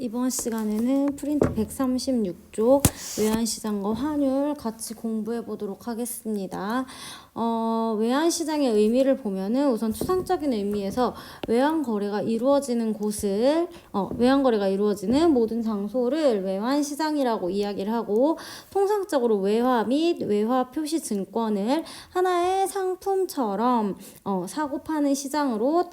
이번 시간에는 프린트 136쪽 외환시장과 환율 같이 공부해 보도록 하겠습니다. 외환시장의 의미를 보면은 우선 추상적인 의미에서 외환거래가 이루어지는 곳을 외환거래가 이루어지는 모든 장소를 외환시장이라고 이야기를 하고, 통상적으로 외화 및 외화 표시 증권을 하나의 상품처럼 사고 파는 시장으로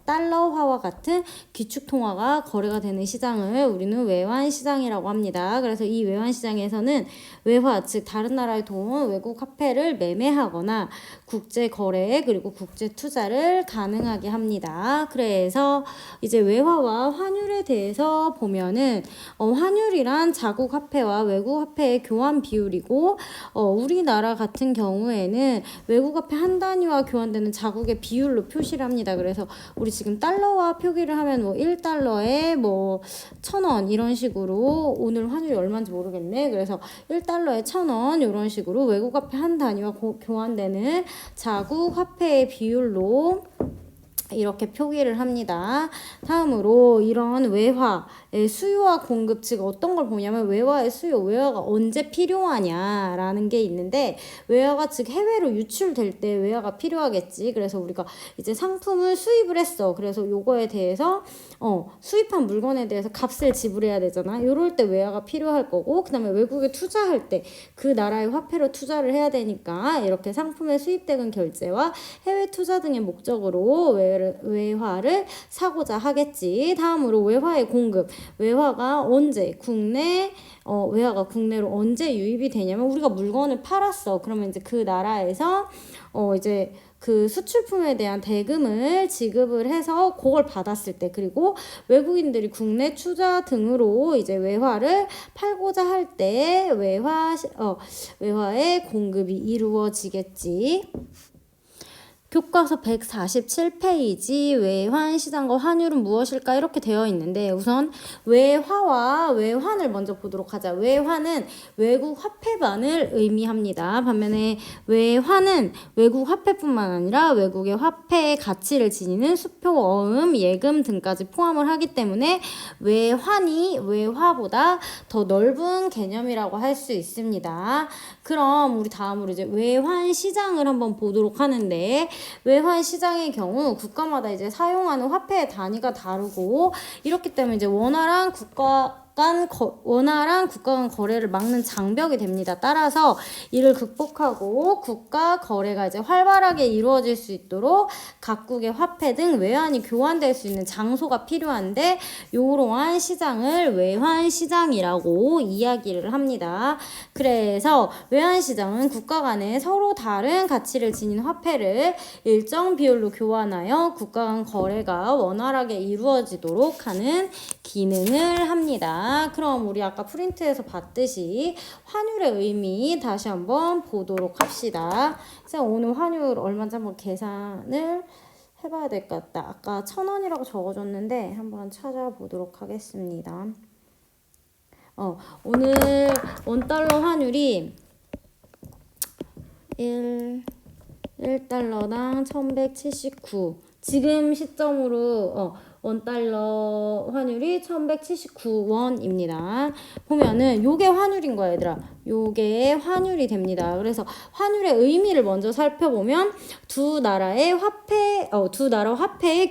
달러화와 같은 기축통화가 거래가 되는 시장을 우리는 외환시장이라고 합니다. 그래서 이 외환시장에서는 외화, 즉 다른 나라의 돈, 외국 화폐를 매매하거나 국제 거래 그리고 국제 투자를 가능하게 합니다. 그래서 이제 외화와 환율에 대해서 보면은 환율이란 자국 화폐와 외국 화폐의 교환 비율이고, 우리나라 같은 경우에는 외국 화폐 한 단위와 교환되는 자국의 비율로 표시를 합니다. 그래서 우리 지금 달러와 표기를 하면 뭐 1달러에 뭐 1,000원 이런 식으로, 오늘 환율이 얼마인지 모르겠네. 그래서 1달러에 1,000원 이런 식으로 외국 화폐 한 단위와 교환되는 자국 화폐의 비율로 이렇게 표기를 합니다. 다음으로 이런 외화의 수요와 공급, 즉 어떤 걸 보냐면 외화의 수요, 외화가 언제 필요하냐라는 게 있는데, 외화가 즉 해외로 유출될 때 외화가 필요하겠지. 그래서 우리가 이제 상품을 수입을 했어. 그래서 요거에 대해서 수입한 물건에 대해서 값을 지불해야 되잖아. 요럴 때 외화가 필요할 거고, 그 다음에 외국에 투자할 때 그 나라의 화폐로 투자를 해야 되니까 이렇게 상품의 수입대금 결제와 해외 투자 등의 목적으로 외화를 사고자 하겠지. 다음으로 외화의 공급. 외화가 언제 외화가 국내로 언제 유입이 되냐면, 우리가 물건을 팔았어. 그러면 이제 그 나라에서 이제 그 수출품에 대한 대금을 지급을 해서 그걸 받았을 때, 그리고 외국인들이 국내 투자 등으로 이제 외화를 팔고자 할 때 외화의 공급이 이루어지겠지. 교과서 147페이지 외환시장과 환율은 무엇일까 이렇게 되어 있는데, 우선 외화와 외환을 먼저 보도록 하자. 외화는 외국 화폐만을 의미합니다. 반면에 외환은 외국 화폐뿐만 아니라 외국의 화폐의 가치를 지니는 수표, 어음, 예금 등까지 포함을 하기 때문에 외환이 외화보다 더 넓은 개념이라고 할 수 있습니다. 그럼 우리 다음으로 이제 외환시장을 한번 보도록 하는데, 외환시장의 경우 국가마다 이제 사용하는 화폐의 단위가 다르고, 이렇기 때문에 이제 원활한 국가 간 거래를 막는 장벽이 됩니다. 따라서 이를 극복하고 국가 거래가 이제 활발하게 이루어질 수 있도록 각국의 화폐 등 외환이 교환될 수 있는 장소가 필요한데, 이러한 시장을 외환시장이라고 이야기를 합니다. 그래서 외환시장은 국가 간에 서로 다른 가치를 지닌 화폐를 일정 비율로 교환하여 국가 간 거래가 원활하게 이루어지도록 하는 기능을 합니다. 그럼 우리 아까 프린트에서 봤듯이 환율의 의미 다시 한번 보도록 합시다. 오늘 환율 얼마인지 한번 계산을 해봐야 될 것 같다. 아까 1,000원이라고 적어줬는데 한번 찾아보도록 하겠습니다. 오늘 원달러 환율이 1달러당 1,179. 지금 시점으로 원달러 환율이 1,179원입니다. 보면은 요게 환율인 거야, 얘들아. 요게 환율이 됩니다. 그래서 환율의 의미를 먼저 살펴보면 두 나라 화폐의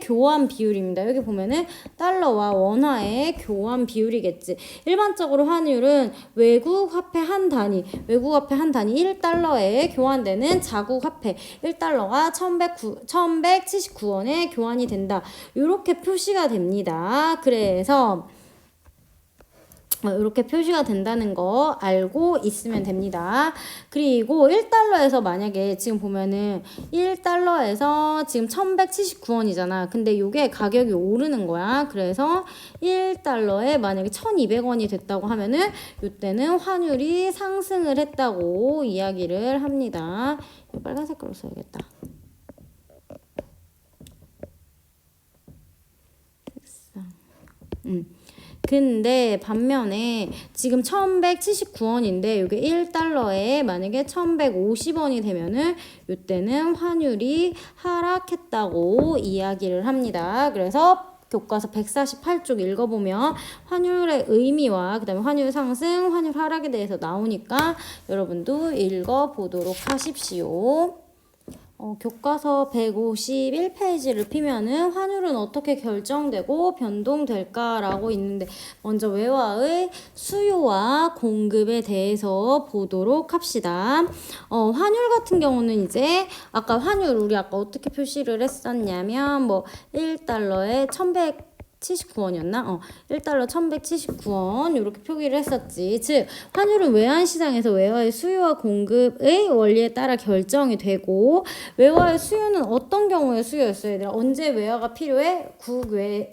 교환 비율입니다. 여기 보면은 달러와 원화의 교환 비율이겠지. 일반적으로 환율은 외국 화폐 한 단위 1달러에 교환되는 자국 화폐 1달러가 1,179원에 교환이 된다. 이렇게 표시가 됩니다. 그래서 이렇게 표시가 된다는 거 알고 있으면 됩니다. 그리고 1달러에서 만약에 지금 보면은 1달러에서 지금 1,179원이잖아. 근데 이게 가격이 오르는 거야. 그래서 1달러에 만약에 1,200원이 됐다고 하면은 이때는 환율이 상승을 했다고 이야기를 합니다. 빨간 색깔로 써야겠다. 근데 반면에 지금 1,179원인데 이게 1달러에 만약에 1,150원이 되면은 이때는 환율이 하락했다고 이야기를 합니다. 그래서 교과서 148쪽 읽어보면 환율의 의미와 그 다음에 환율 상승, 환율 하락에 대해서 나오니까 여러분도 읽어보도록 하십시오. 교과서 151페이지를 피면은 환율은 어떻게 결정되고 변동될까라고 있는데 먼저 외화의 수요와 공급에 대해서 보도록 합시다. 환율 같은 경우는 이제 아까 환율 우리 아까 어떻게 표시를 했었냐면 뭐 1달러에 1179원이었나? 1달러 1179원 이렇게 표기를 했었지. 즉 환율은 외환시장에서 외화의 수요와 공급의 원리에 따라 결정이 되고 외화의 수요는 어떤 경우에 수요였어요? 얘들아 언제 외화가 필요해?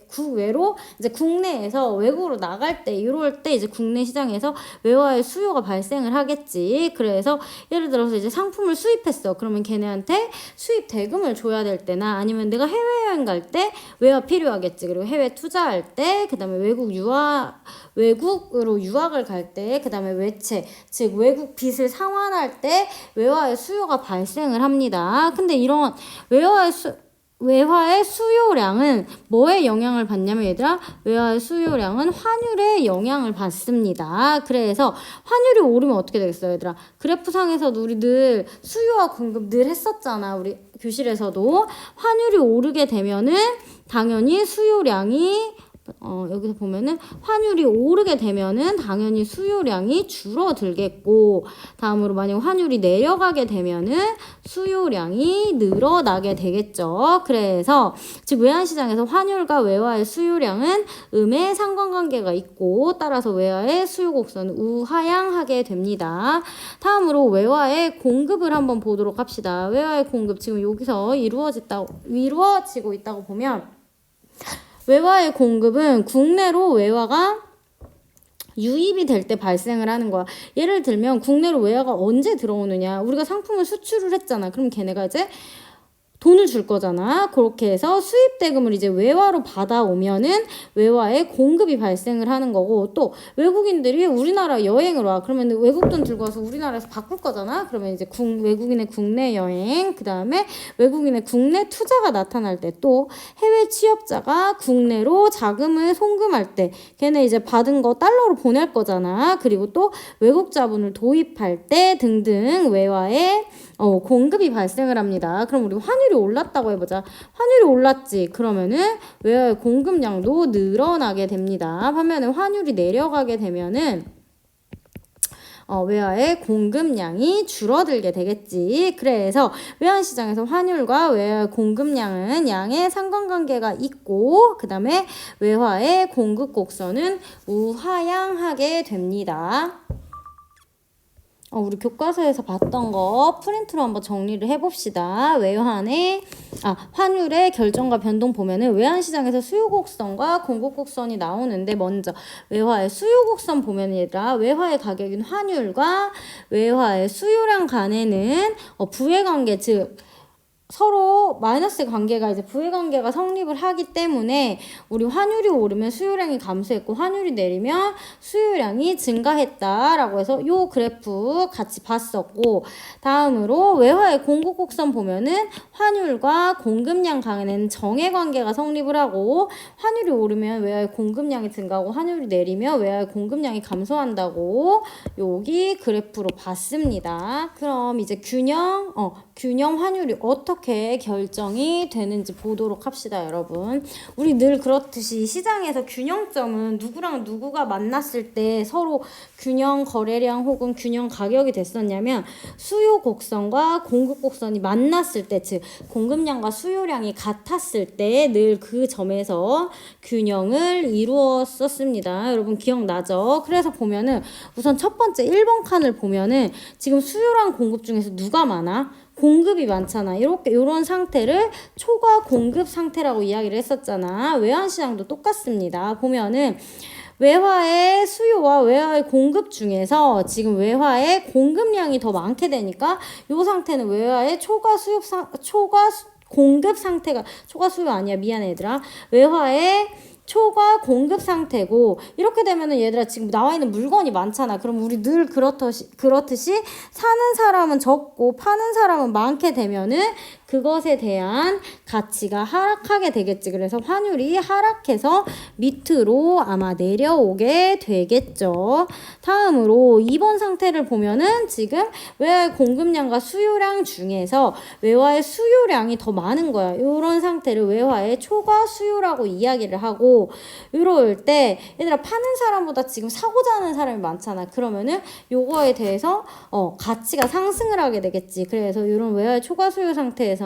국외로 이제 국내에서 외국으로 나갈 때 이럴 때 이제 국내 시장에서 외화의 수요가 발생을 하겠지. 그래서 예를 들어서 이제 상품을 수입했어. 그러면 걔네한테 수입 대금을 줘야 될 때나 아니면 내가 해외여행 갈 때 외화 필요하겠지. 그리고 해외 투자할 때, 그 다음에 외국으로 유학을 갈 때, 그 다음에 외채, 즉 외국 빚을 상환할 때 외화의 수요가 발생을 합니다. 근데 이런 외화의 수요량은 뭐에 영향을 받냐면 얘들아 외화의 수요량은 환율에 영향을 받습니다. 그래서 환율이 오르면 어떻게 되겠어요 얘들아? 그래프상에서도 우리 늘 수요와 공급 늘 했었잖아. 우리 교실에서도 환율이 오르게 되면은 당연히 수요량이 여기서 보면은 환율이 오르게 되면은 당연히 수요량이 줄어들겠고 다음으로 만약 환율이 내려가게 되면은 수요량이 늘어나게 되겠죠. 그래서 즉 외환시장에서 환율과 외화의 수요량은 음의 상관관계가 있고 따라서 외화의 수요 곡선은 우하향하게 됩니다. 다음으로 외화의 공급을 한번 보도록 합시다. 외화의 공급 지금 여기서 이루어지고 있다고 보면 외화의 공급은 국내로 외화가 유입이 될 때 발생을 하는 거야. 예를 들면 국내로 외화가 언제 들어오느냐. 우리가 상품을 수출을 했잖아. 그럼 걔네가 이제 돈을 줄 거잖아. 그렇게 해서 수입 대금을 이제 외화로 받아오면은 외화의 공급이 발생을 하는 거고 또 외국인들이 우리나라 여행을 와. 그러면 외국 돈 들고 와서 우리나라에서 바꿀 거잖아. 그러면 이제 외국인의 국내 여행, 그 다음에 외국인의 국내 투자가 나타날 때 또 해외 취업자가 국내로 자금을 송금할 때 걔네 이제 받은 거 달러로 보낼 거잖아. 그리고 또 외국 자본을 도입할 때 등등 외화의 공급이 발생을 합니다. 그럼 우리 환율이 올랐다고 해보자. 환율이 올랐지. 그러면은 외화의 공급량도 늘어나게 됩니다. 반면에 환율이 내려가게 되면은 외화의 공급량이 줄어들게 되겠지. 그래서 외환시장에서 환율과 외화의 공급량은 양의 상관관계가 있고 그 다음에 외화의 공급 곡선은 우하향하게 됩니다. 우리 교과서에서 봤던 거 프린트로 한번 정리를 해봅시다. 환율의 결정과 변동 보면은 외환시장에서 수요곡선과 공급곡선이 나오는데 먼저 외화의 수요곡선 보면은 얘들아 외화의 가격인 환율과 외화의 수요량 간에는 부해관계 즉 서로 마이너스 관계가 이제 부의 관계가 성립을 하기 때문에 우리 환율이 오르면 수요량이 감소했고 환율이 내리면 수요량이 증가했다라고 해서 요 그래프 같이 봤었고 다음으로 외화의 공급 곡선 보면은 환율과 공급량 간에는 정의 관계가 성립을 하고 환율이 오르면 외화의 공급량이 증가하고 환율이 내리면 외화의 공급량이 감소한다고 여기 그래프로 봤습니다. 그럼 이제 균형 환율이 어떻게 결정이 되는지 보도록 합시다, 여러분. 우리 늘 그렇듯이 시장에서 균형점은 누구랑 누구가 만났을 때 서로 균형 거래량 혹은 균형 가격이 됐었냐면 수요 곡선과 공급 곡선이 만났을 때, 즉 공급량과 수요량이 같았을 때 늘 그 점에서 균형을 이루었었습니다. 여러분 기억나죠? 그래서 보면은 우선 첫 번째 1번 칸을 보면은 지금 수요랑 공급 중에서 누가 많아? 공급이 많잖아. 이런 상태를 초과 공급 상태라고 이야기를 했었잖아. 외환시장도 똑같습니다. 보면은 외화의 수요와 외화의 공급 중에서 지금 외화의 공급량이 더 많게 되니까 이 상태는 외화의 초과 공급 상태가 초과 수요 아니야. 미안해 얘들아. 외화의 초과 공급 상태고 이렇게 되면은 얘들아 지금 나와 있는 물건이 많잖아. 그럼 우리 늘 그렇듯이 사는 사람은 적고 파는 사람은 많게 되면은 그것에 대한 가치가 하락하게 되겠지. 그래서 환율이 하락해서 밑으로 아마 내려오게 되겠죠. 다음으로 2번 상태를 보면은 지금 외화의 공급량과 수요량 중에서 외화의 수요량이 더 많은 거야. 이런 상태를 외화의 초과 수요라고 이야기를 하고 이럴 때 얘들아 파는 사람보다 지금 사고자 하는 사람이 많잖아. 그러면은 요거에 대해서 가치가 상승을 하게 되겠지. 그래서 이런 외화의 초과 수요 상태에서는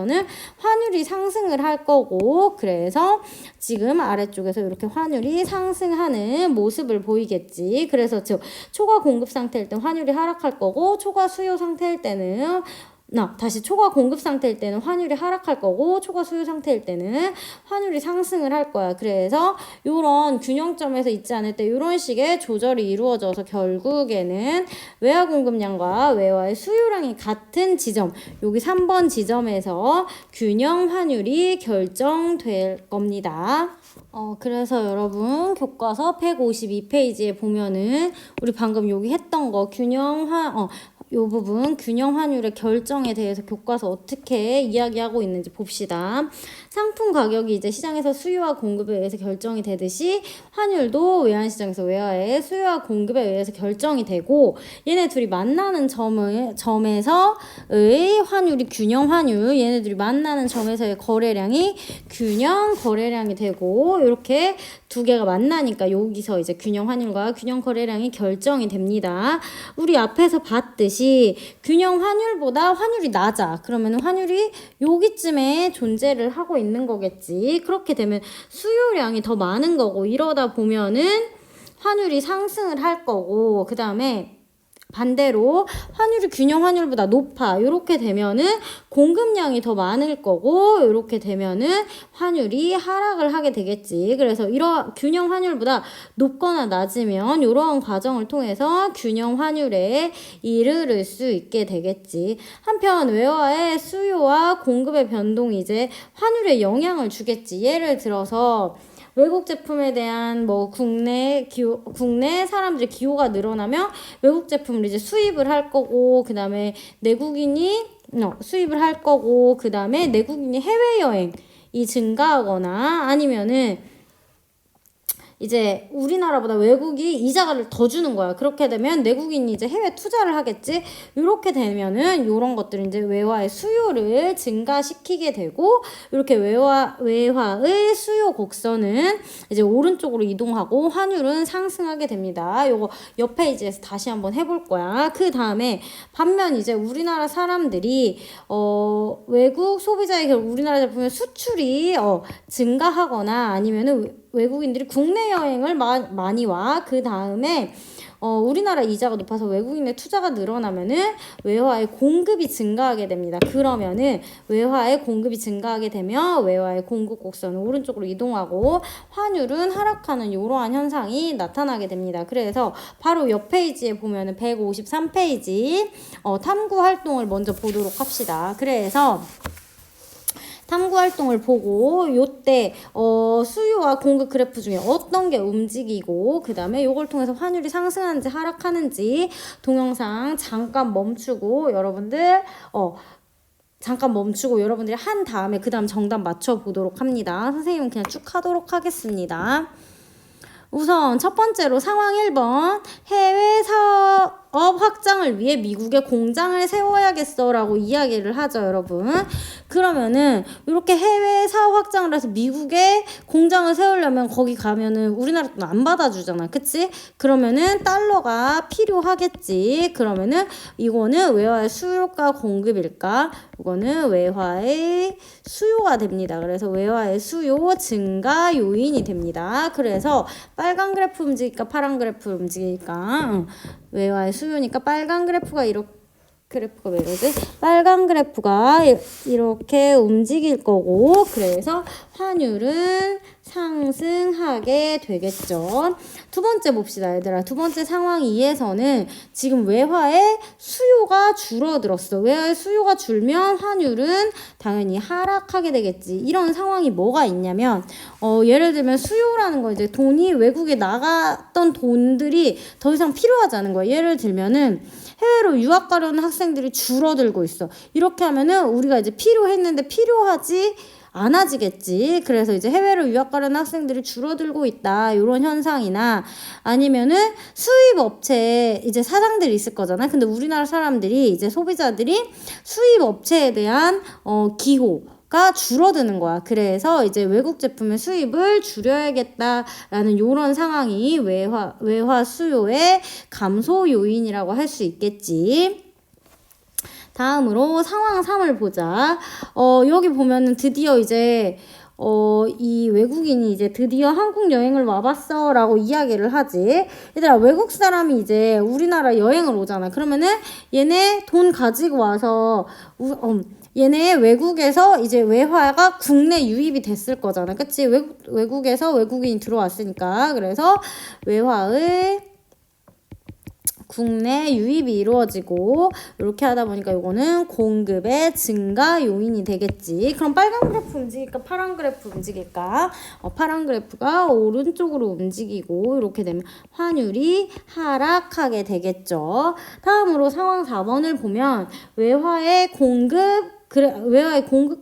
환율이 상승을 할 거고 그래서 지금 아래쪽에서 이렇게 환율이 상승하는 모습을 보이겠지. 그래서 즉 초과 공급 상태일 때 환율이 하락할 거고 초과 수요 상태일 때는 다시 초과 공급 상태일 때는 환율이 하락할 거고 초과 수요 상태일 때는 환율이 상승을 할 거야. 그래서 이런 균형점에서 있지 않을 때 이런 식의 조절이 이루어져서 결국에는 외화 공급량과 외화의 수요량이 같은 지점 여기 3번 지점에서 균형 환율이 결정될 겁니다. 그래서 여러분 교과서 152페이지에 보면은 우리 방금 여기 했던 거 요 부분 균형 환율의 결정에 대해서 교과서 어떻게 이야기하고 있는지 봅시다. 상품 가격이 이제 시장에서 수요와 공급에 의해서 결정이 되듯이 환율도 외환시장에서 외화의 수요와 공급에 의해서 결정이 되고 얘네 둘이 만나는 점에서의 환율이 균형 환율 얘네들이 만나는 점에서의 거래량이 균형 거래량이 되고 이렇게 두 개가 만나니까 여기서 이제 균형 환율과 균형 거래량이 결정이 됩니다. 우리 앞에서 봤듯이 균형 환율보다 환율이 낮아. 그러면 환율이 여기쯤에 존재를 하고 있는 거겠지. 그렇게 되면 수요량이 더 많은 거고 이러다 보면은 환율이 상승을 할 거고 그 다음에 반대로 환율이 균형 환율보다 높아. 이렇게 되면은 공급량이 더 많을 거고 이렇게 되면은 환율이 하락을 하게 되겠지. 그래서 이런 균형 환율보다 높거나 낮으면 이러한 과정을 통해서 균형 환율에 이르를 수 있게 되겠지. 한편 외화의 수요와 공급의 변동이 이제 환율에 영향을 주겠지. 예를 들어서 외국 제품에 대한 국내 사람들의 기호가 늘어나면 외국 제품을 이제 수입을 할 거고 그다음에 내국인이 수입을 할 거고 그다음에 내국인이 해외여행이 증가하거나 아니면은 이제 우리나라보다 외국이 이자를 더 주는 거야. 그렇게 되면 내국인이 이제 해외 투자를 하겠지. 이렇게 되면은 이런 것들은 이제 외화의 수요를 증가시키게 되고 이렇게 외화의 수요 곡선은 이제 오른쪽으로 이동하고 환율은 상승하게 됩니다. 요거 옆 페이지에서 다시 한번 해볼 거야. 그 다음에 반면 이제 우리나라 사람들이 외국 소비자의 우리나라 제품의 수출이 증가하거나 아니면은 외국인들이 국내 여행을 많이 와. 그 다음에 우리나라 이자가 높아서 외국인의 투자가 늘어나면은 외화의 공급이 증가하게 됩니다. 그러면은 외화의 공급이 증가하게 되면 외화의 공급 곡선은 오른쪽으로 이동하고 환율은 하락하는 이러한 현상이 나타나게 됩니다. 그래서 바로 옆 페이지에 보면은 153페이지 탐구 활동을 먼저 보도록 합시다. 그래서 탐구 활동을 보고 요때 수요와 공급 그래프 중에 어떤 게 움직이고 그 다음에 요걸 통해서 환율이 상승하는지 하락하는지 동영상 잠깐 멈추고 여러분들이 한 다음에 그 다음 정답 맞춰보도록 합니다. 선생님은 그냥 쭉 하도록 하겠습니다. 우선 첫 번째로 상황 1번 해외 사업 확장을 위해 미국에 공장을 세워야겠어 라고 이야기를 하죠, 여러분. 그러면은 이렇게 해외 사업 확장을 해서 미국에 공장을 세우려면 거기 가면은 우리나라 돈 안 받아주잖아, 그치? 그러면은 달러가 필요하겠지. 그러면은 이거는 외화의 수요가 공급일까? 이거는 외화의 수요가 됩니다. 그래서 외화의 수요 증가 요인이 됩니다. 그래서 빨간 그래프 움직일까 파란 그래프 움직일까? 외화의 수요니까 빨간 그래프가 이렇게 그래프가 왜 이러지? 빨간 그래프가 이렇게 움직일 거고, 그래서 환율은 상승하게 되겠죠. 두 번째 봅시다, 얘들아. 두 번째 상황 2에서는 지금 외화의 수요가 줄어들었어. 외화의 수요가 줄면 환율은 당연히 하락하게 되겠지. 이런 상황이 뭐가 있냐면, 예를 들면 수요라는 거, 이제 돈이 외국에 나갔던 돈들이 더 이상 필요하지 않은 거야. 예를 들면은 해외로 유학 가려는 학생들이 줄어들고 있어. 이렇게 하면은 우리가 이제 필요했는데 필요하지 않아지겠지. 그래서 이제 해외로 유학 가려는 학생들이 줄어들고 있다. 이런 현상이나 아니면은 수입 업체 이제 사장들이 있을 거잖아. 근데 우리나라 사람들이 이제 소비자들이 수입 업체에 대한 기호가 줄어드는 거야. 그래서 이제 외국 제품의 수입을 줄여야겠다라는 이런 상황이 외화 수요의 감소 요인이라고 할 수 있겠지. 다음으로 상황 3을 보자. 여기 보면은 드디어 이제 이 외국인이 이제 드디어 한국 여행을 와봤어 라고 이야기를 하지. 얘들아, 외국 사람이 이제 우리나라 여행을 오잖아. 그러면은 얘네 돈 가지고 와서 얘네 외국에서 이제 외화가 국내 유입이 됐을 거잖아. 그치? 외국에서 외국인이 들어왔으니까. 그래서 외화의 국내 유입이 이루어지고 이렇게 하다 보니까 이거는 공급의 증가 요인이 되겠지. 그럼 빨간 그래프 움직일까? 파란 그래프 움직일까? 파란 그래프가 오른쪽으로 움직이고 이렇게 되면 환율이 하락하게 되겠죠. 다음으로 상황 4번을 보면 외화의 공급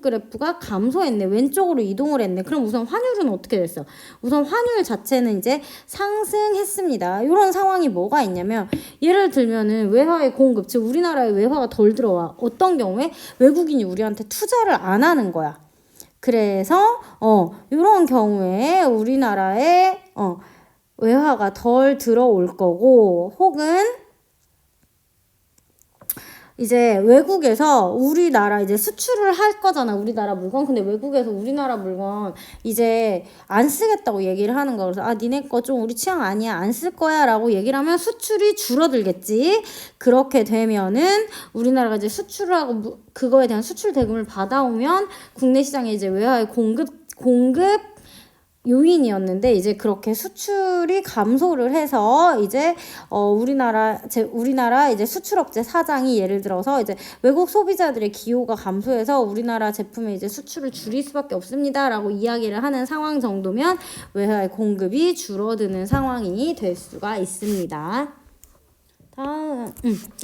그래프가 감소했네. 왼쪽으로 이동을 했네. 그럼 우선 환율은 어떻게 됐어? 우선 환율 자체는 이제 상승했습니다. 이런 상황이 뭐가 있냐면 예를 들면은 외화의 공급, 즉 우리나라에 외화가 덜 들어와. 어떤 경우에? 외국인이 우리한테 투자를 안 하는 거야. 그래서 이런 경우에 우리나라에 외화가 덜 들어올 거고, 혹은 이제 외국에서 우리나라 이제 수출을 할 거잖아. 우리나라 물건. 근데 외국에서 우리나라 물건 이제 안 쓰겠다고 얘기를 하는 거야. 그래서 니네 거 좀 우리 취향 아니야. 안 쓸 거야 라고 얘기를 하면 수출이 줄어들겠지. 그렇게 되면은 우리나라가 이제 수출을 하고 그거에 대한 수출 대금을 받아오면 국내 시장에 이제 외화의 공급 요인이었는데 이제 그렇게 수출이 감소를 해서 이제 우리나라 이제 수출업체 사장이 예를 들어서 이제 외국 소비자들의 기호가 감소해서 우리나라 제품의 이제 수출을 줄일 수밖에 없습니다라고 이야기를 하는 상황 정도면 외화의 공급이 줄어드는 상황이 될 수가 있습니다.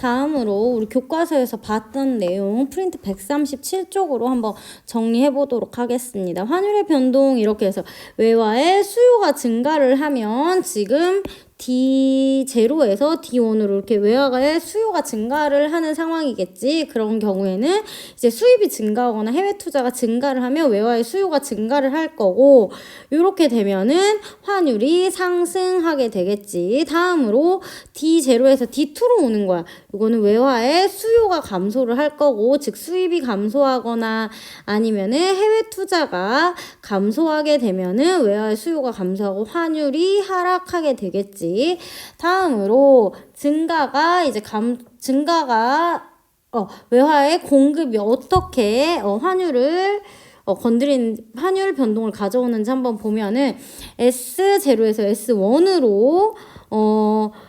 다음으로 우리 교과서에서 봤던 내용 프린트 137쪽으로 한번 정리해 보도록 하겠습니다. 환율의 변동 이렇게 해서 외화의 수요가 증가를 하면 지금 D0에서 D1으로 이렇게 외화의 수요가 증가를 하는 상황이겠지. 그런 경우에는 이제 수입이 증가하거나 해외 투자가 증가를 하면 외화의 수요가 증가를 할 거고, 이렇게 되면은 환율이 상승하게 되겠지. 다음으로 D0에서 D2로 오는 거야. 이거는 외화의 수요가 감소를 할 거고, 즉 수입이 감소하거나 아니면은 해외 투자가 감소하게 되면은 외화의 수요가 감소하고 환율이 하락하게 되겠지. 다음으로 외화의 공급이 어떻게 환율을 건드린 환율 변동을 가져오는지 한번 보면은 S0에서 S1으로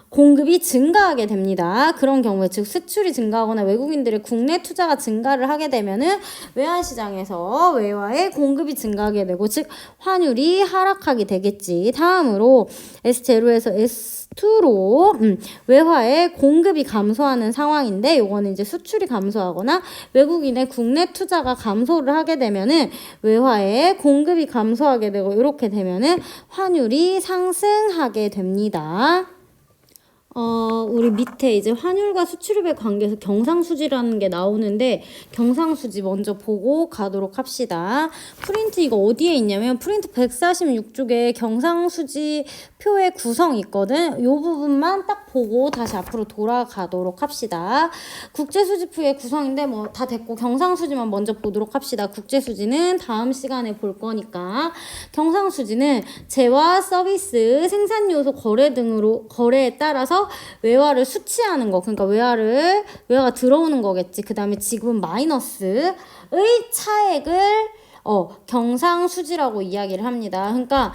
공급이 증가하게 됩니다. 그런 경우에 즉 수출이 증가하거나 외국인들의 국내 투자가 증가를 하게 되면은 외환시장에서 외화의 공급이 증가하게 되고 즉 환율이 하락하게 되겠지. 다음으로 S0에서 S2로 외화의 공급이 감소하는 상황인데 요거는 이제 수출이 감소하거나 외국인의 국내 투자가 감소를 하게 되면은 외화의 공급이 감소하게 되고 이렇게 되면은 환율이 상승하게 됩니다. 우리 밑에 이제 환율과 수출입의 관계에서 경상수지라는 게 나오는데 경상수지 먼저 보고 가도록 합시다. 프린트 이거 어디에 있냐면 프린트 146쪽에 경상수지 표의 구성이 있거든. 요 부분만 딱 보고 다시 앞으로 돌아가도록 합시다. 국제수지표의 구성인데 뭐 다 됐고 경상수지만 먼저 보도록 합시다. 국제수지는 다음 시간에 볼 거니까. 경상수지는 재화, 서비스, 생산요소, 거래 등으로 거래에 따라서 외화를 수치하는 거. 그러니까 외화가 들어오는 거겠지. 그 다음에 지급은 마이너스의 차액을 경상수지라고 이야기를 합니다. 그러니까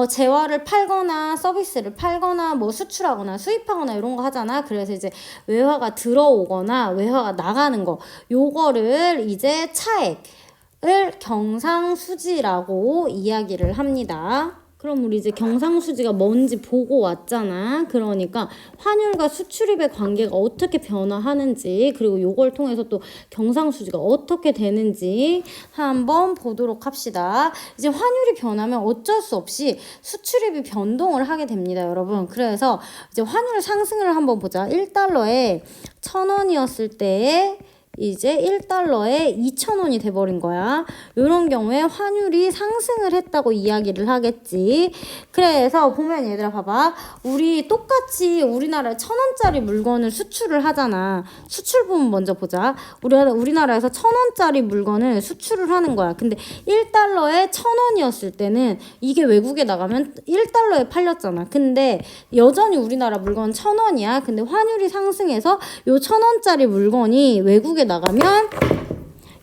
재화를 팔거나 서비스를 팔거나 뭐 수출하거나 수입하거나 이런 거 하잖아. 그래서 이제 외화가 들어오거나 외화가 나가는 거, 요거를 이제 차액을 경상수지라고 이야기를 합니다. 그럼 우리 이제 경상수지가 뭔지 보고 왔잖아. 그러니까 환율과 수출입의 관계가 어떻게 변화하는지, 그리고 요걸 통해서 또 경상수지가 어떻게 되는지 한번 보도록 합시다. 이제 환율이 변하면 어쩔 수 없이 수출입이 변동을 하게 됩니다, 여러분. 그래서 이제 환율 상승을 한번 보자. 1달러에 1,000원이었을 때에 이제 1달러에 2,000원이 돼버린 거야. 이런 경우에 환율이 상승을 했다고 이야기를 하겠지. 그래서 보면 얘들아 봐봐. 우리 똑같이 우리나라에 1,000원짜리 물건을 수출을 하잖아. 수출 부분 먼저 보자. 우리나라에서 1,000원짜리 물건을 수출을 하는 거야. 근데 1달러에 1,000원이었을 때는 이게 외국에 나가면 1달러에 팔렸잖아. 근데 여전히 우리나라 물건 1,000원이야. 근데 환율이 상승해서 요 1,000원짜리 물건이 외국에 나가면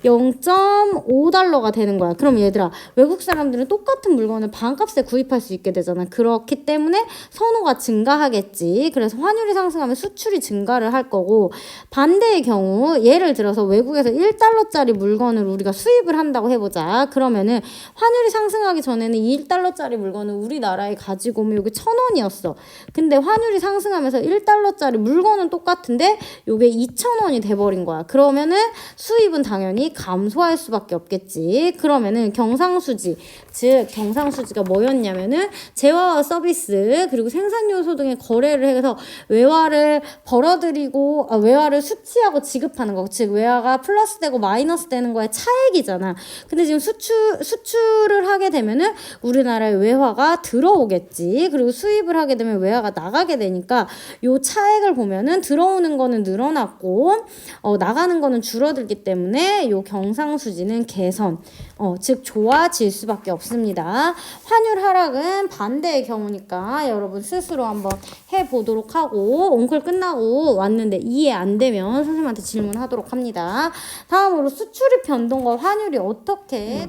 0.5달러가 되는 거야. 그럼 얘들아, 외국 사람들은 똑같은 물건을 반값에 구입할 수 있게 되잖아. 그렇기 때문에 선호가 증가하겠지. 그래서 환율이 상승하면 수출이 증가를 할 거고, 반대의 경우 예를 들어서 외국에서 1달러짜리 물건을 우리가 수입을 한다고 해보자. 그러면은 환율이 상승하기 전에는 이 1달러짜리 물건을 우리나라에 가지고 오면 이게 1,000원이었어. 근데 환율이 상승하면서 1달러짜리 물건은 똑같은데 이게 2,000원이 돼버린 거야. 그러면은 수입은 당연히 감소할 수밖에 없겠지. 그러면은 경상수지, 즉 경상수지가 뭐였냐면은 재화와 서비스 그리고 생산요소 등의 거래를 해서 외화를 벌어들이고 외화를 수치하고 지급하는 거, 즉 외화가 플러스 되고 마이너스 되는 거에 차액이잖아. 근데 지금 수출을 하게 되면은 우리나라에 외화가 들어오겠지. 그리고 수입을 하게 되면 외화가 나가게 되니까 요 차액을 보면은 들어오는 거는 늘어났고 나가는 거는 줄어들기 때문에 요 경상수지는 개선, 즉 좋아질 수밖에 없습니다. 환율 하락은 반대의 경우니까 여러분 스스로 한번 해보도록 하고, 온클 끝나고 왔는데 이해 안 되면 선생님한테 질문하도록 합니다. 다음으로 수출입 변동과 환율이 어떻게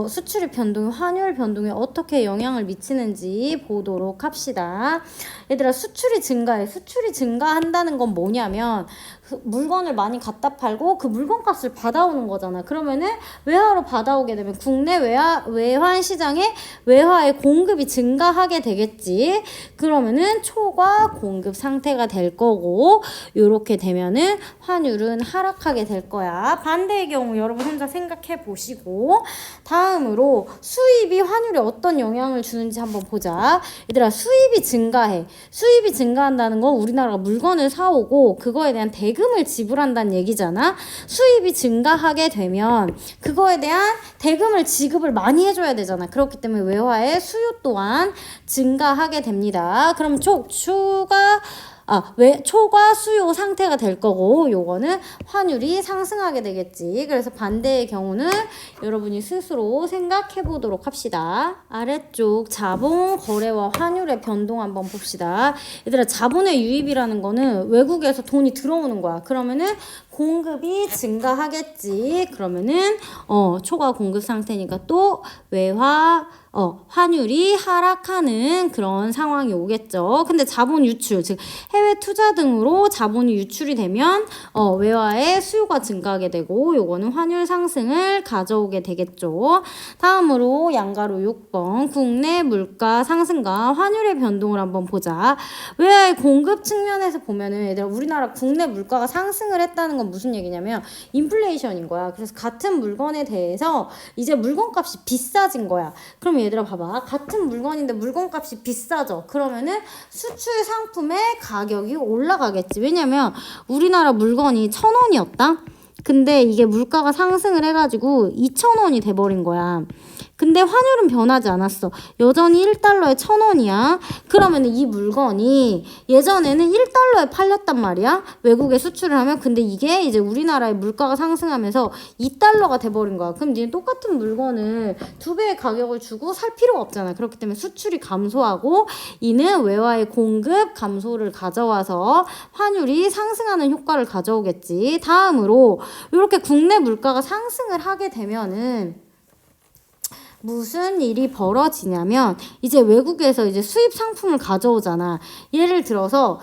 수출입 변동이 환율 변동에 어떻게 영향을 미치는지 보도록 합시다. 얘들아, 수출이 증가한다는 건 뭐냐면 물건을 많이 갖다 팔고 그 물건 값을 받아오는 거잖아. 그러면은 외화로 받아오게 되면 국내 외환 시장에 외화의 공급이 증가하게 되겠지. 그러면은 초과 공급 상태가 될 거고, 요렇게 되면은 환율은 하락하게 될 거야. 반대의 경우 여러분 혼자 생각해 보시고, 다음으로 수입이 환율에 어떤 영향을 주는지 한번 보자. 얘들아, 수입이 증가한다는 건 우리나라가 물건을 사오고 그거에 대한 대금을 지불한다는 얘기잖아. 수입이 증가하게 되면 그거에 대한 대금을 지급을 많이 해줘야 되잖아. 그렇기 때문에 외화의 수요 또한 증가하게 됩니다. 그럼 초과 수요 상태가 될 거고, 요거는 환율이 상승하게 되겠지. 그래서 반대의 경우는 여러분이 스스로 생각해 보도록 합시다. 아래쪽 자본, 거래와 환율의 변동 한번 봅시다. 얘들아, 자본의 유입이라는 거는 외국에서 돈이 들어오는 거야. 그러면은 공급이 증가하겠지. 그러면은 초과 공급 상태니까 또 환율이 하락하는 그런 상황이 오겠죠. 근데 자본 유출, 즉 해외 투자 등으로 자본이 유출이 되면 외화의 수요가 증가하게 되고, 요거는 환율 상승을 가져오게 되겠죠. 다음으로 양가로 6번 국내 물가 상승과 환율의 변동을 한번 보자. 외화의 공급 측면에서 보면은 얘들아, 우리나라 국내 물가가 상승을 했다는 건 무슨 얘기냐면 인플레이션인 거야. 그래서 같은 물건에 대해서 이제 물건값이 비싸진 거야. 그럼 얘들아 봐봐, 같은 물건인데 물건값이 비싸죠. 그러면은 수출 상품의 가격이 올라가겠지. 왜냐면 우리나라 물건이 1,000원이었다. 근데 이게 물가가 상승을 해가지고 2,000원이 돼버린 거야. 근데 환율은 변하지 않았어. 여전히 1달러에 1,000원이야. 그러면 이 물건이 예전에는 1달러에 팔렸단 말이야. 외국에 수출을 하면. 근데 이게 이제 우리나라의 물가가 상승하면서 2달러가 돼버린 거야. 그럼 니는 똑같은 물건을 2배의 가격을 주고 살 필요가 없잖아. 그렇기 때문에 수출이 감소하고 이는 외화의 공급 감소를 가져와서 환율이 상승하는 효과를 가져오겠지. 다음으로 이렇게 국내 물가가 상승을 하게 되면은 무슨 일이 벌어지냐면 이제 외국에서 이제 수입 상품을 가져오잖아. 예를 들어서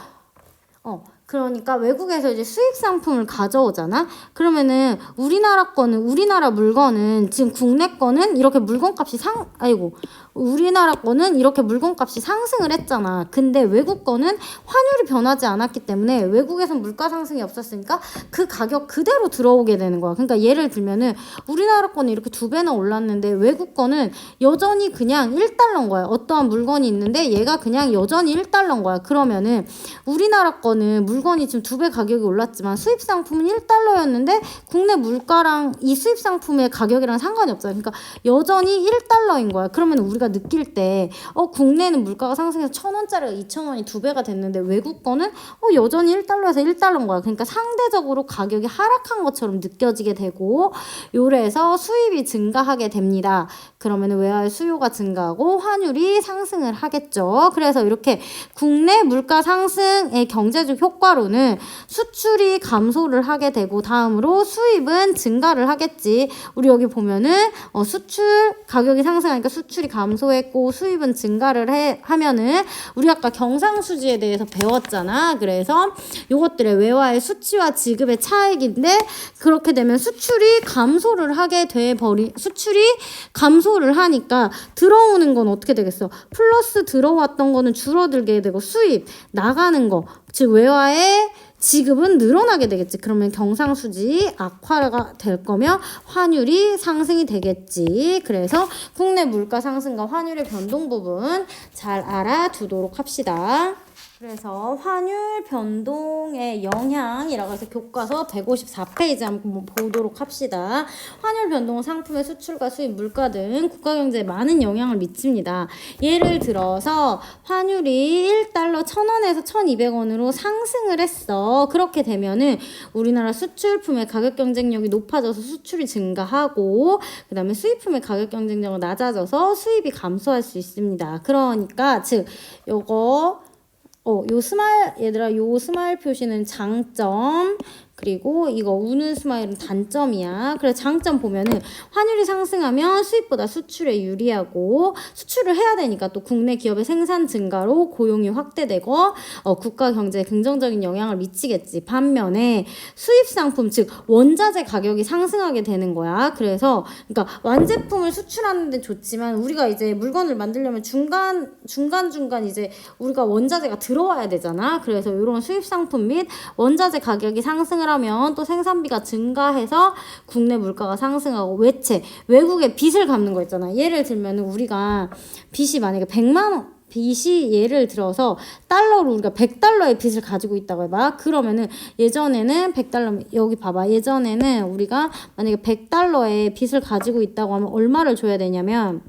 그러니까 외국에서 이제 수입 상품을 가져오잖아. 그러면은 우리나라 물건은 지금 국내 거는 이렇게 물건값이 우리나라 거는 이렇게 물건값이 상승을 했잖아. 근데 외국 거는 환율이 변하지 않았기 때문에 외국에선 물가 상승이 없었으니까 그 가격 그대로 들어오게 되는 거야. 그러니까 예를 들면은 우리나라 거는 이렇게 2배나 올랐는데 외국 거는 여전히 그냥 1달러인 거야. 어떠한 물건이 있는데 얘가 그냥 여전히 1달러인 거야. 그러면은 우리나라 거는 물건이 지금 2배 가격이 올랐지만 수입 상품은 1달러였는데 국내 물가랑 이 수입 상품의 가격이랑 상관이 없잖아. 그러니까 여전히 1달러인 거야. 그러면 우리가 느낄 때 국내는 물가가 상승해서 1,000원짜리가 2,000원이 2배가 됐는데 외국 거는 여전히 1달러에서 1달러인 거야. 그러니까 상대적으로 가격이 하락한 것처럼 느껴지게 되고 요래서 수입이 증가하게 됩니다. 그러면 외화의 수요가 증가하고 환율이 상승을 하겠죠. 그래서 이렇게 국내 물가 상승의 경제적 효과로는 수출이 감소를 하게 되고 다음으로 수입은 증가를 하겠지. 우리 여기 보면은 수출 가격이 상승하니까 수출이 감소했고 수입은 증가를 하면은 우리 아까 경상수지에 대해서 배웠잖아. 그래서 요것들의 외화의 수치와 지급의 차익인데 그렇게 되면 수출이 감소를 하니까 들어오는 건 어떻게 되겠어? 플러스 들어왔던 거는 줄어들게 되고 수입 나가는 거 즉 외화의 지급은 늘어나게 되겠지. 그러면 경상수지 악화가 될 거며 환율이 상승이 되겠지. 그래서 국내 물가 상승과 환율의 변동 부분 잘 알아두도록 합시다. 그래서 환율 변동의 영향이라고 해서 교과서 154페이지 한번 보도록 합시다. 환율 변동은 상품의 수출과 수입, 물가 등 국가 경제에 많은 영향을 미칩니다. 예를 들어서 환율이 1달러 1,000원에서 1,200원으로 상승을 했어. 그렇게 되면은 우리나라 수출품의 가격 경쟁력이 높아져서 수출이 증가하고 그 다음에 수입품의 가격 경쟁력은 낮아져서 수입이 감소할 수 있습니다. 그러니까 즉 요거 요 스마일 표시는 장점, 그리고 이거 우는 스마일은 단점이야. 그래서 장점 보면은 환율이 상승하면 수입보다 수출에 유리하고 수출을 해야 되니까 또 국내 기업의 생산 증가로 고용이 확대되고 국가 경제에 긍정적인 영향을 미치겠지. 반면에 수입 상품 즉 원자재 가격이 상승하게 되는 거야. 그래서 그러니까 완제품을 수출하는 데 좋지만 우리가 이제 물건을 만들려면 중간 이제 우리가 원자재가 들어와야 되잖아. 그래서 이런 수입 상품 및 원자재 가격이 상승을 하면 또 생산비가 증가해서 국내 물가가 상승하고 외국에 빚을 갚는 거 있잖아. 예를 들면 우리가 빚이 만약에 100만 원 빚이 예를 들어서 달러로 우리가 100달러의 빚을 가지고 있다고 해봐. 그러면은 예전에는 100달러 여기 봐봐. 예전에는 우리가 만약에 100달러의 빚을 가지고 있다고 하면 얼마를 줘야 되냐면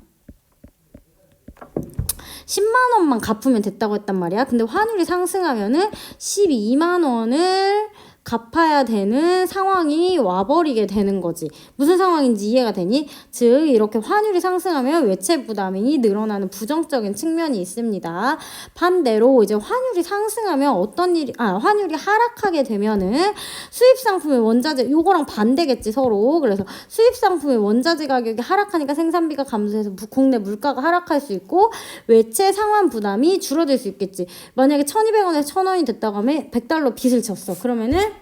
10만 원만 갚으면 됐다고 했단 말이야. 근데 환율이 상승하면은 12만 원을 갚아야 되는 상황이 와버리게 되는 거지. 무슨 상황인지 이해가 되니? 즉 이렇게 환율이 상승하면 외채 부담이 늘어나는 부정적인 측면이 있습니다. 반대로 이제 환율이 상승하면 환율이 하락하게 되면은 수입 상품의 원자재 요거랑 반대겠지 서로. 그래서 수입 상품의 원자재 가격이 하락하니까 생산비가 감소해서 국내 물가가 하락할 수 있고 외채 상환 부담이 줄어들 수 있겠지. 만약에 1,200원에서 1,000원이 됐다고 하면 100달러 빚을 졌어. 그러면은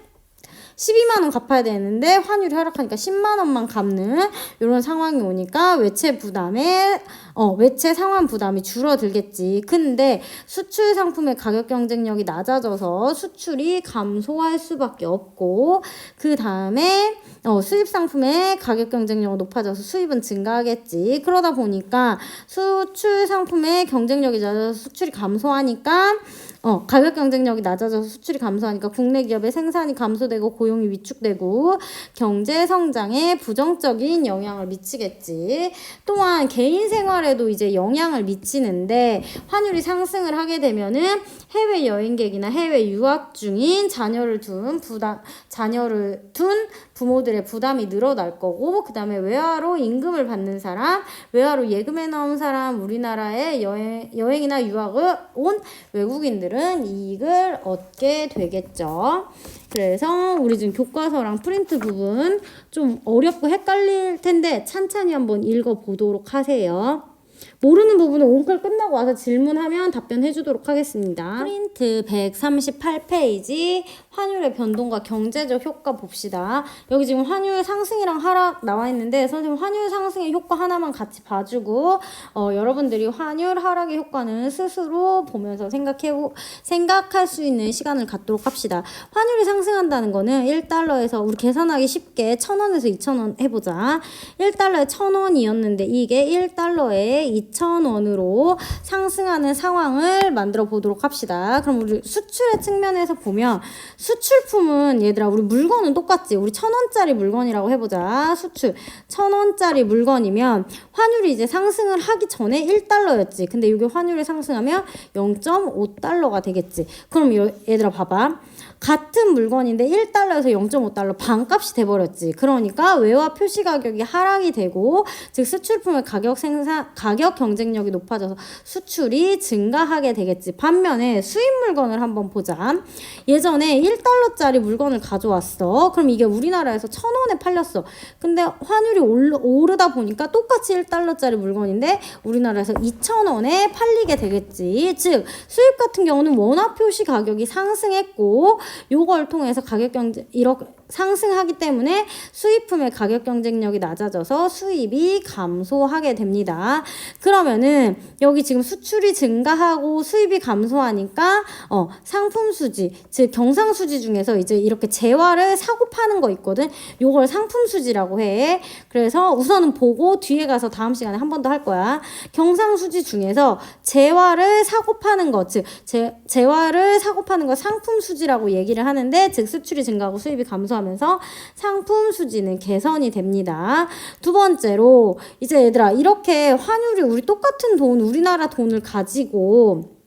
12만 원 갚아야 되는데 환율이 하락하니까 10만 원만 갚는 이런 상황이 오니까 외채 상환 부담이 줄어들겠지. 근데 수출 상품의 가격 경쟁력이 낮아져서 수출이 감소할 수밖에 없고 그 다음에 수입 상품의 가격 경쟁력이 높아져서 수입은 증가하겠지. 그러다 보니까 수출 상품의 경쟁력이 낮아져서 수출이 감소하니까 가격 경쟁력이 낮아져서 수출이 감소하니까 국내 기업의 생산이 감소되고 고용이 위축되고 경제 성장에 부정적인 영향을 미치겠지. 또한 개인 생활에도 이제 영향을 미치는데 환율이 상승을 하게 되면은 해외 여행객이나 해외 유학 중인 자녀를 둔 부모들의 부담이 늘어날 거고, 그 다음에 외화로 임금을 받는 사람, 외화로 예금에 넣은 사람, 우리나라에 여행이나 유학을 온 외국인들은 이익을 얻게 되겠죠. 그래서 우리 지금 교과서랑 프린트 부분 좀 어렵고 헷갈릴 텐데 찬찬히 한번 읽어보도록 하세요. 모르는 부분은 온클 끝나고 와서 질문하면 답변해 주도록 하겠습니다. 프린트 138페이지 환율의 변동과 경제적 효과 봅시다. 여기 지금 환율 상승이랑 하락 나와 있는데 선생님 환율 상승의 효과 하나만 같이 봐주고 여러분들이 환율 하락의 효과는 스스로 보면서 생각할 수 있는 시간을 갖도록 합시다. 환율이 상승한다는 거는 1달러에서 우리 계산하기 쉽게 1,000원에서 2,000원 해보자. 1달러에 1,000원이었는데 이게 1달러에 2,000원으로 상승하는 상황을 만들어 보도록 합시다. 그럼 우리 수출의 측면에서 보면 수출품은 얘들아 우리 물건은 똑같지. 우리 1,000원짜리 물건이라고 해보자. 수출 1,000원짜리 물건이면 환율이 이제 상승을 하기 전에 1달러였지. 근데 이게 환율이 상승하면 0.5달러가 되겠지. 그럼 얘들아 봐봐. 같은 물건인데 1달러에서 0.5달러 반값이 돼버렸지. 그러니까 외화 표시 가격이 하락이 되고 즉 수출품의 가격 경쟁력이 높아져서 수출이 증가하게 되겠지. 반면에 수입 물건을 한번 보자. 예전에 1달러짜리 물건을 가져왔어. 그럼 이게 우리나라에서 1,000원에 팔렸어. 근데 환율이 오르다 보니까 똑같이 1달러짜리 물건인데 우리나라에서 2,000원에 팔리게 되겠지. 즉 수입 같은 경우는 원화 표시 가격이 상승했고 요걸 통해서 이렇게 상승하기 때문에 수입품의 가격 경쟁력이 낮아져서 수입이 감소하게 됩니다. 그러면은 여기 지금 수출이 증가하고 수입이 감소하니까 상품 수지, 즉 경상 수지 중에서 이제 이렇게 재화를 사고 파는 거 있거든. 요걸 상품 수지라고 해. 그래서 우선은 보고 뒤에 가서 다음 시간에 한 번 더 할 거야. 경상 수지 중에서 재화를 사고 파는 거, 즉 재화를 사고 파는 거 상품 수지라고 얘기를 하는데 즉 수출이 증가하고 수입이 감소하면서 상품 수지는 개선이 됩니다. 두 번째로 이제 얘들아 이렇게 환율이 우리 똑같은 돈 우리나라 돈을 가지고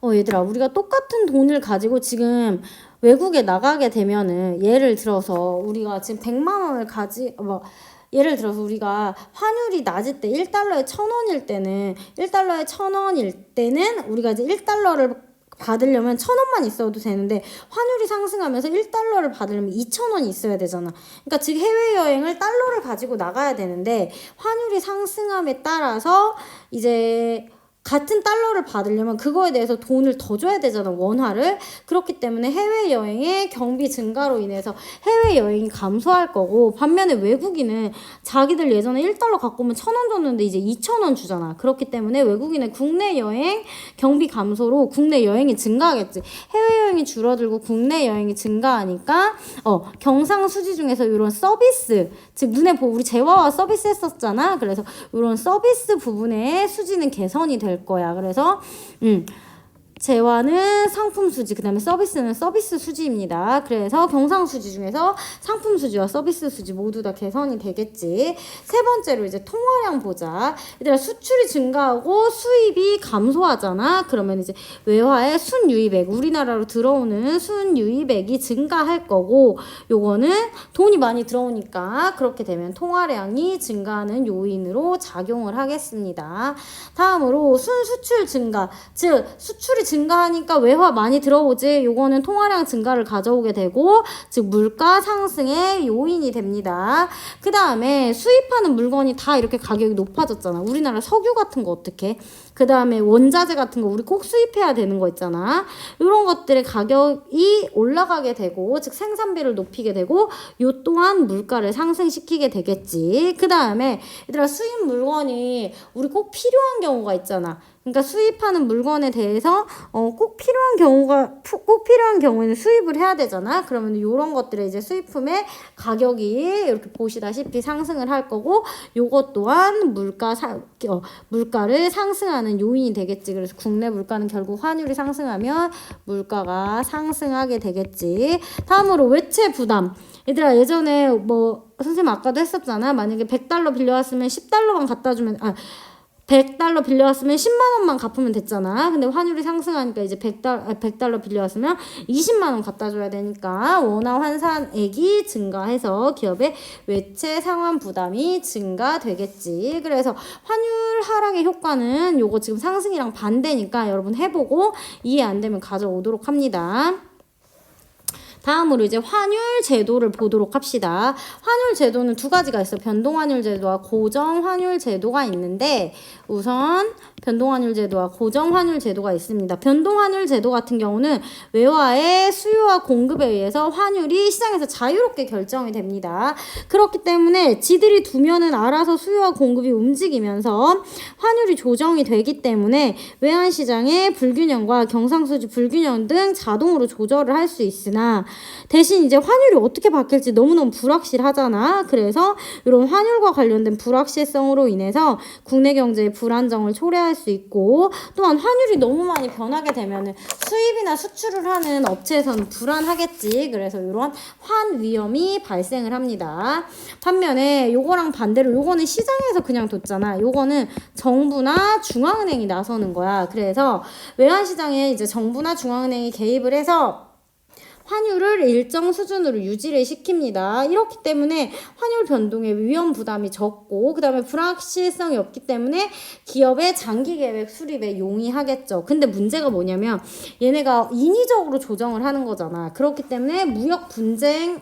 얘들아 우리가 똑같은 돈을 가지고 지금 외국에 나가게 되면은 예를 들어서 우리가 지금 100만 원을 예를 들어서 우리가 환율이 낮을 때 1달러에 1,000원일 때는 우리가 이제 1달러를 받으려면 1,000원만 있어도 되는데 환율이 상승하면서 1달러를 받으려면 2,000원이 있어야 되잖아. 그러니까 즉 해외여행을 달러를 가지고 나가야 되는데 환율이 상승함에 따라서 이제 같은 달러를 받으려면 그거에 대해서 돈을 더 줘야 되잖아, 원화를. 그렇기 때문에 해외여행의 경비 증가로 인해서 해외여행이 감소할 거고, 반면에 외국인은 자기들 예전에 1달러 갖고 오면 1,000원 줬는데 이제 2,000원 주잖아. 그렇기 때문에 외국인의 국내 여행 경비 감소로 국내 여행이 증가하겠지. 해외여행이 줄어들고 국내 여행이 증가하니까 경상수지 중에서 이런 서비스, 즉 눈에 보고 우리 재화와 서비스 했었잖아. 그래서 이런 서비스 부분의 수지는 개선이 될 거야. 그래서 재화는 상품 수지, 그 다음에 서비스는 서비스 수지입니다. 그래서 경상 수지 중에서 상품 수지와 서비스 수지 모두 다 개선이 되겠지. 세 번째로 이제 통화량 보자. 얘들아 수출이 증가하고 수입이 감소하잖아. 그러면 이제 외화의 순유입액, 우리나라로 들어오는 순유입액이 증가할 거고, 요거는 돈이 많이 들어오니까 그렇게 되면 통화량이 증가하는 요인으로 작용을 하겠습니다. 다음으로 순수출 증가, 즉 수출이 증가하니까 외화 많이 들어오지. 요거는 통화량 증가를 가져오게 되고 즉 물가 상승의 요인이 됩니다. 그 다음에 수입하는 물건이 다 이렇게 가격이 높아졌잖아. 우리나라 석유 같은 거 어떻게? 그 다음에 원자재 같은 거 우리 꼭 수입해야 되는 거 있잖아. 이런 것들의 가격이 올라가게 되고 즉 생산비를 높이게 되고 요 또한 물가를 상승시키게 되겠지. 그 다음에 얘들아 수입 물건이 우리 꼭 필요한 경우가 있잖아. 그러니까 수입하는 물건에 대해서 꼭 필요한 경우에는 수입을 해야 되잖아. 그러면 이런 것들에 이제 수입품의 가격이 이렇게 보시다시피 상승을 할 거고, 요것 또한 물가를 상승하는 요인이 되겠지. 그래서 국내 물가는 결국 환율이 상승하면 물가가 상승하게 되겠지. 다음으로 외채 부담. 얘들아, 예전에 뭐 선생님 아까도 했었잖아. 만약에 100달러 빌려왔으면 10달러만 갖다 주면 100달러 빌려왔으면 10만 원만 갚으면 됐잖아. 근데 환율이 상승하니까 이제 100달러 빌려왔으면 20만 원 갖다 줘야 되니까 원화 환산액이 증가해서 기업의 외채 상환 부담이 증가되겠지. 그래서 환율 하락의 효과는 요거 지금 상승이랑 반대니까 여러분 해보고 이해 안 되면 가져오도록 합니다. 다음으로 이제 환율 제도를 보도록 합시다. 환율 제도는 두 가지가 있어요. 변동환율 제도와 고정환율 제도가 있는데, 우선 변동환율 제도와 고정환율 제도가 있습니다. 변동환율 제도 같은 경우는 외화의 수요와 공급에 의해서 환율이 시장에서 자유롭게 결정이 됩니다. 그렇기 때문에 지들이 두면은 알아서 수요와 공급이 움직이면서 환율이 조정이 되기 때문에 외환시장의 불균형과 경상수지 불균형 등 자동으로 조절을 할 수 있으나, 대신 이제 환율이 어떻게 바뀔지 너무너무 불확실하잖아. 그래서 이런 환율과 관련된 불확실성으로 인해서 국내 경제의 불안정을 초래할 수 있고, 또한 환율이 너무 많이 변하게 되면 수입이나 수출을 하는 업체에서는 불안하겠지. 그래서 이런 환 위험이 발생을 합니다. 반면에 요거랑 반대로 요거는 시장에서 그냥 뒀잖아. 요거는 정부나 중앙은행이 나서는 거야. 그래서 외환시장에 이제 정부나 중앙은행이 개입을 해서 환율을 일정 수준으로 유지를 시킵니다. 이렇기 때문에 환율 변동의 위험 부담이 적고, 그 다음에 불확실성이 없기 때문에 기업의 장기 계획 수립에 용이하겠죠. 근데 문제가 뭐냐면 얘네가 인위적으로 조정을 하는 거잖아. 그렇기 때문에 무역 분쟁이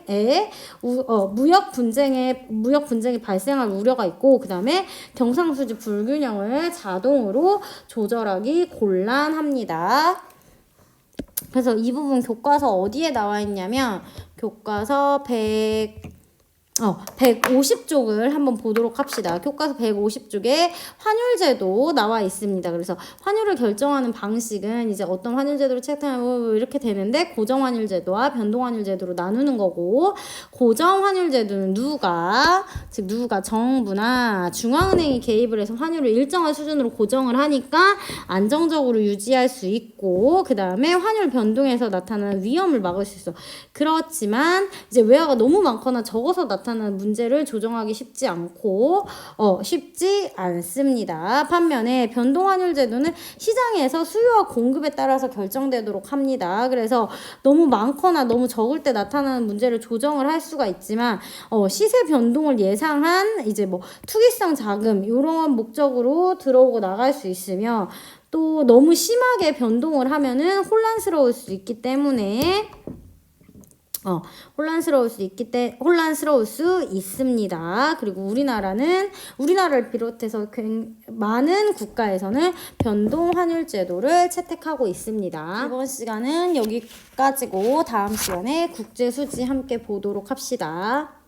발생할 우려가 있고, 그 다음에 경상수지 불균형을 자동으로 조절하기 곤란합니다. 그래서 이 부분 교과서 어디에 나와 있냐면 교과서 150쪽을 한번 보도록 합시다. 교과서 150쪽에 환율제도 나와 있습니다. 그래서 환율을 결정하는 방식은 이제 어떤 환율제도를 채택하면 이렇게 되는데, 고정환율제도와 변동환율제도로 나누는 거고, 고정환율제도는 누가 정부나 중앙은행이 개입을 해서 환율을 일정한 수준으로 고정을 하니까 안정적으로 유지할 수 있고, 그 다음에 환율 변동에서 나타나는 위험을 막을 수 있어. 그렇지만 이제 외화가 너무 많거나 적어서 나타나는 문제를 조정하기 쉽지 않습니다. 반면에 변동환율 제도는 시장에서 수요와 공급에 따라서 결정되도록 합니다. 그래서 너무 많거나 너무 적을 때 나타나는 문제를 조정을 할 수가 있지만, 시세 변동을 예상한 이제 뭐 투기성 자금 이런 목적으로 들어오고 나갈 수 있으며, 또 너무 심하게 변동을 하면은 혼란스러울 수 있기 때문에 혼란스러울 수 있습니다. 그리고 우리나라를 비롯해서 많은 국가에서는 변동 환율 제도를 채택하고 있습니다. 이번 시간은 여기까지고, 다음 시간에 국제 수지 함께 보도록 합시다.